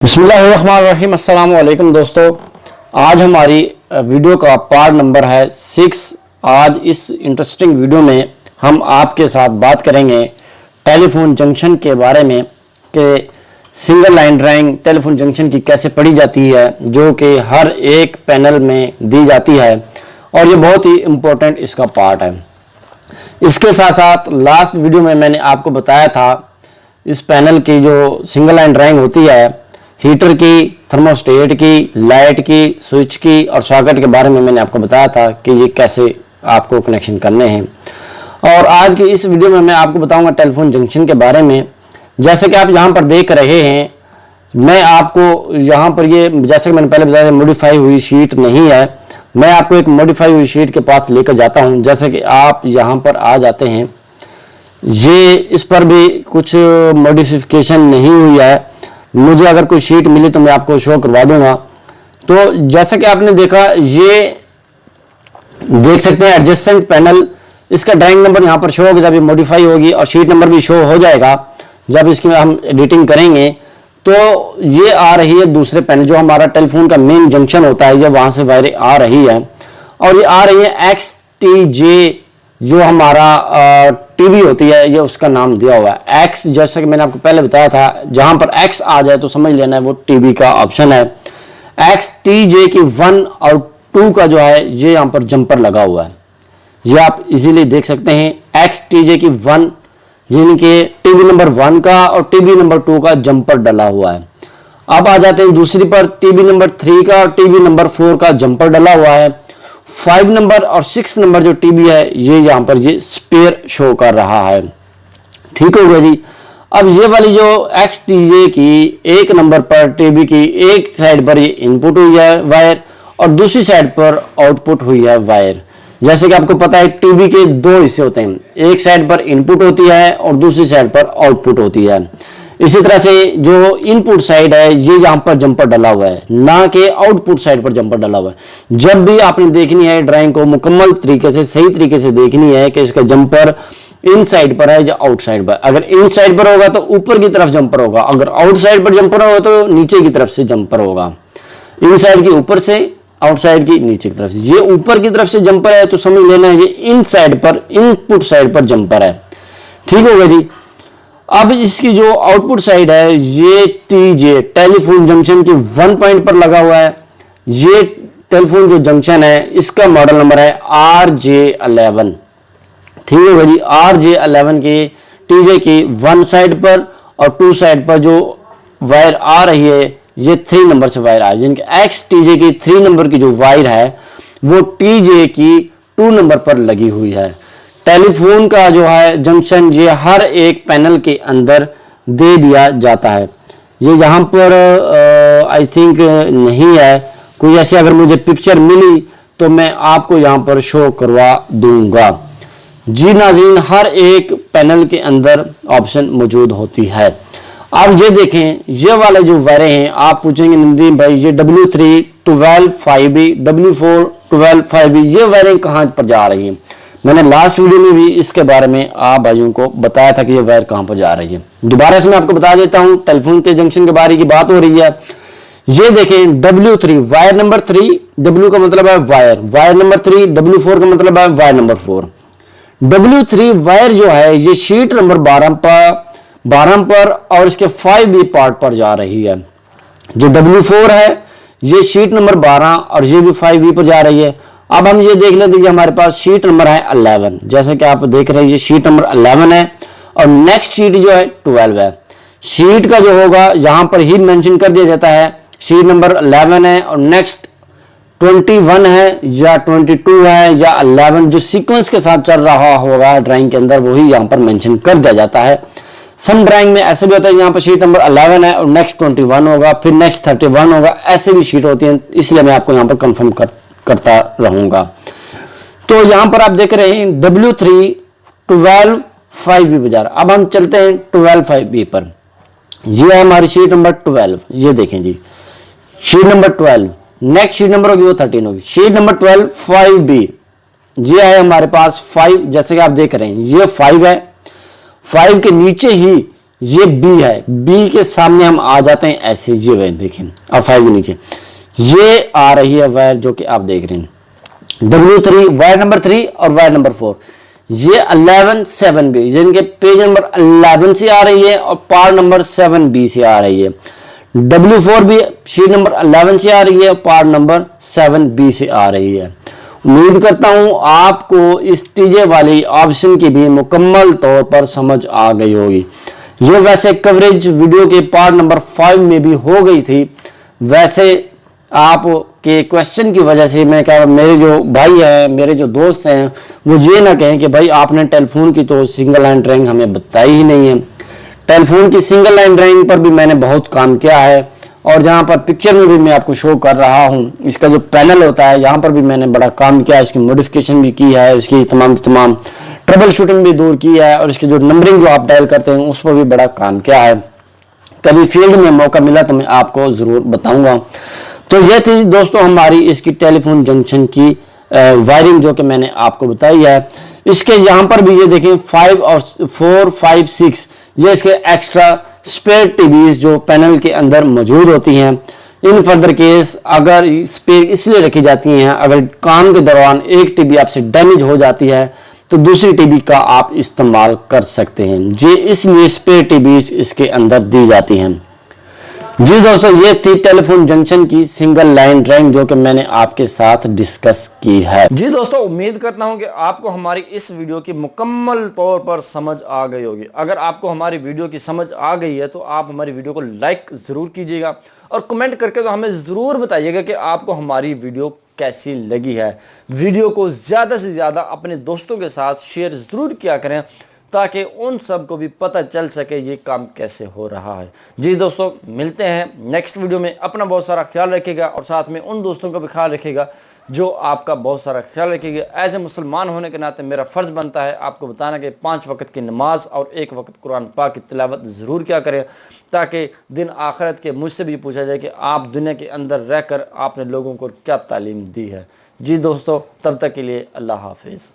बिस्मिल्लाहिर्रहमानिर्रहीम। अस्सलाम वालेकुम दोस्तों, आज हमारी वीडियो का पार्ट नंबर है 6। आज इस इंटरेस्टिंग वीडियो में हम आपके साथ बात करेंगे टेलीफोन जंक्शन के बारे में कि single line drawing telephone junction की कैसे पढ़ी जाती है, जो कि हर एक पैनल में दी जाती है और ये बहुत ही इम्पोर्टेंट इसका पार्ट है। इसके साथ साथ लास्ट वीडियो में मैंने आपको बताया था इस पैनल की जो सिंगल लाइन ड्राइंग होती है, हीटर की, थर्मोस्टेट की, लाइट की, स्विच की और सॉकेट के बारे में मैंने आपको बताया था कि ये कैसे आपको कनेक्शन करने हैं। और आज की इस वीडियो में मैं आपको बताऊंगा टेलीफोन जंक्शन के बारे में। जैसे कि आप यहाँ पर देख रहे हैं, मैं आपको यहाँ पर ये जैसे कि मैंने पहले बताया मॉडिफाई हुई शीट नहीं है, मैं आपको एक मॉडिफाई हुई शीट के पास लेकर जाता हूँ। जैसे कि आप यहाँ पर आ जाते हैं, ये इस पर भी कुछ मॉडिफिकेशन नहीं हुई है। मुझे अगर कोई शीट मिली तो मैं आपको शो करवा दूंगा। तो जैसा कि आपने देखा, ये देख सकते हैं एडजस्टेंट पैनल, इसका ड्राइंग नंबर यहाँ पर शो होगा जब ये मॉडिफाई होगी और शीट नंबर भी शो हो जाएगा जब इसकी हम एडिटिंग करेंगे। तो ये आ रही है दूसरे पैनल, जो हमारा टेलीफोन का मेन जंक्शन होता है, जब वहाँ से वायरें आ रही है और ये आ रही है XTJ, जो हमारा टीवी होती है, ये उसका नाम दिया हुआ है एक्स। जैसा कि मैंने आपको पहले बताया था, जहां पर एक्स आ जाए तो समझ लेना है वो टीवी का ऑप्शन है। XTJ की 1 और 2 का जो है ये यहाँ पर जंपर लगा हुआ है, ये आप इजीली देख सकते हैं। XTJ की 1 यानी कि टीवी नंबर 1 का और टीवी नंबर 2 का जंपर डला हुआ है। अब आ जाते हैं दूसरी पर, टीवी नंबर 3 का और टीवी नंबर 4 का जंपर डला हुआ है। 5 नंबर और 6 नंबर जो टीवी है, ये यहाँ पर ये स्पेयर शो कर रहा है। ठीक हो गया जी। अब ये वाली जो XTJ की 1 नंबर पर टीवी की एक साइड पर ये इनपुट हुई है वायर और दूसरी साइड पर आउटपुट हुई है वायर। जैसे कि आपको पता है टीवी के 2 हिस्से होते हैं, एक साइड पर इनपुट होती है और दूसरी साइड पर आउटपुट होती है। इसी तरह से जो इनपुट साइड है, ये यहाँ पर जंपर डला हुआ है, ना कि आउटपुट साइड पर जंपर डला हुआ है। जब भी आपने देखनी है ड्राइंग को मुकम्मल तरीके से, सही तरीके से देखनी है कि इसका जंपर इन साइड पर है या आउट साइड पर। अगर इन साइड पर होगा तो ऊपर की तरफ जंपर होगा, अगर आउट साइड पर जंपर होगा तो नीचे की तरफ से जंपर होगा। इन साइड की ऊपर से, आउट साइड की नीचे की तरफ से। ये ऊपर की तरफ से जंपर है तो समझ लेना है ये इन साइड पर, इनपुट साइड पर जंपर है। ठीक होगा जी। अब इसकी जो आउटपुट साइड है, ये TJ टेलीफोन जंक्शन की 1 पॉइंट पर लगा हुआ है। ये टेलीफोन जो जंक्शन है, इसका मॉडल नंबर है RJ11। ठीक है जी। RJ11 की TJ की 1 साइड पर और 2 साइड पर जो वायर आ रही है, ये 3 नंबर से वायर आ रही है। जिनके XTJ की 3 नंबर की जो वायर है वो TJ की 2 नंबर पर लगी हुई है। टेलीफोन का जो है जंक्शन, ये हर एक पैनल के अंदर दे दिया जाता है। ये यहाँ पर आई थिंक नहीं है कोई ऐसी, अगर मुझे पिक्चर मिली तो मैं आपको यहाँ पर शो करवा दूंगा। जी नाज़रीन, हर एक पैनल के अंदर ऑप्शन मौजूद होती है। अब ये देखें, ये वाले जो वायरें हैं, आप पूछेंगे नंदीम भाई ये W3 12/5B, W4 12/5B, ये वायरें कहाँ पर जा रही हैं? मैंने लास्ट वीडियो में भी इसके बारे में आप भाइयों को बताया था कि ये वायर कहां पर जा रही है। दोबारा से मैं आपको बता देता हूं, टेलीफोन के जंक्शन के बारे की बात हो रही है। ये देखें W3 वायर नंबर 3, W का मतलब है वायर, वायर नंबर 3, W4 का मतलब है वायर नंबर 4। W3 वायर जो है ये शीट नंबर 12 पर और इसके 5B पार्ट पर जा रही है। जो W4 है ये शीट नंबर 12 और ये भी 5B पर जा रही है। अब हम ये देख लेते हैं, हमारे पास शीट नंबर है 11, जैसे कि आप देख रहे हैं ये शीट नंबर 11 है और नेक्स्ट शीट जो है 12 है। शीट का जो होगा यहां पर ही मेंशन कर दिया जाता है, शीट नंबर 11 है और नेक्स्ट 21 है या 22 है या 11, जो सीक्वेंस के साथ चल रहा होगा ड्राइंग के अंदर वही यहां पर मेंशन कर दिया जाता है। सम ड्राइंग में ऐसे भी होता है, यहाँ पर शीट नंबर 11 है और नेक्स्ट 21 होगा, फिर नेक्स्ट 31 होगा, ऐसे भी शीट होती है, इसलिए मैं आपको यहाँ पर कंफर्म करता रहूंगा। तो यहां पर आप देख रहे हैं W3 12/5B बाजार। अब हम चलते हैं 12/5B पर। ये है हमारी शीट नंबर 12, ये देखें जी, sheet number 12। Next sheet number होगी वो 13 होगी। शीट नंबर 12/5B, ये है हमारे पास 5, जैसे कि आप देख रहे हैं ये 5 है। 5 के नीचे ही ये बी है, बी के सामने हम आ जाते हैं ऐसे, ये वायर देखें अब 5 के नीचे ये आ रही है वायर जो कि आप देख रहे हैं W3 वायर नंबर 3 और वायर नंबर 4, ये 11 7B जिनके पेज नंबर 11 से आ रही है और पार्ट नंबर 7B से आ रही है। W4 भी शीट नंबर 11 से आ रही है और पार्ट नंबर 7B से आ रही है। उम्मीद करता हूं आपको इस टीजे वाली ऑप्शन की भी मुकम्मल तौर पर समझ आ गई होगी। ये वैसे कवरेज वीडियो के पार्ट नंबर 5 में भी हो गई थी, वैसे आपके क्वेश्चन की वजह से मैं क्या, मेरे जो भाई हैं, मेरे जो दोस्त हैं, वो ये ना कहें कि भाई आपने टेलीफोन की तो सिंगल लाइन ड्राइंग हमें बताई ही नहीं है। टेलीफोन की सिंगल लाइन ड्राइंग पर भी मैंने बहुत काम किया है और जहाँ पर पिक्चर में भी मैं आपको शो कर रहा हूँ, इसका जो पैनल होता है यहाँ पर भी मैंने बड़ा काम किया है, इसकी मॉडिफिकेशन भी की है, इसकी तमाम ट्रबल शूटिंग भी दूर की है और इसकी जो नंबरिंग जो आप डायल करते हैं उस पर भी बड़ा काम किया है। कभी फील्ड में मौका मिला तो मैं आपको ज़रूर बताऊंगा। तो ये थी दोस्तों हमारी इसकी टेलीफोन जंक्शन की वायरिंग जो कि मैंने आपको बताई है। इसके यहाँ पर भी ये देखें 5 और 4 5 6 ये इसके एक्स्ट्रा स्पेयर टीवीज जो पैनल के अंदर मौजूद होती हैं। इन फर्दर केस अगर स्पेयर इसलिए रखी जाती हैं, अगर काम के दौरान एक टीवी आपसे डैमेज हो जाती है तो दूसरी टीवी का आप इस्तेमाल कर सकते हैं जी, इसलिए स्पेयर टीवीज इसके अंदर दी जाती हैं। जी दोस्तों, ये थी टेलीफोन जंक्शन की सिंगल लाइन ड्राइंग जो कि मैंने आपके साथ डिस्कस की है। जी दोस्तों, उम्मीद करता हूं कि आपको हमारी इस वीडियो की मुकम्मल तौर पर समझ आ गई होगी। अगर आपको हमारी वीडियो की समझ आ गई है तो आप हमारी वीडियो को लाइक ज़रूर कीजिएगा और कमेंट करके तो हमें ज़रूर बताइएगा कि आपको हमारी वीडियो कैसी लगी है। वीडियो को ज़्यादा से ज़्यादा अपने दोस्तों के साथ शेयर ज़रूर किया करें ताकि उन सब को भी पता चल सके ये काम कैसे हो रहा है। जी दोस्तों, मिलते हैं नेक्स्ट वीडियो में। अपना बहुत सारा ख्याल रखिएगा और साथ में उन दोस्तों का भी ख्याल रखिएगा जो आपका बहुत सारा ख्याल रखेंगे। एज ए मुसलमान होने के नाते मेरा फ़र्ज़ बनता है आपको बताना कि 5 वक्त की नमाज और 1 वक्त कुरान पाक की तिलावत ज़रूर क्या करें ताकि दिन आखिरत के मुझसे भी पूछा जाए कि आप दुनिया के अंदर रहकर आपने लोगों को क्या तालीम दी है। जी दोस्तों, तब तक के लिए अल्लाह हाफिज़।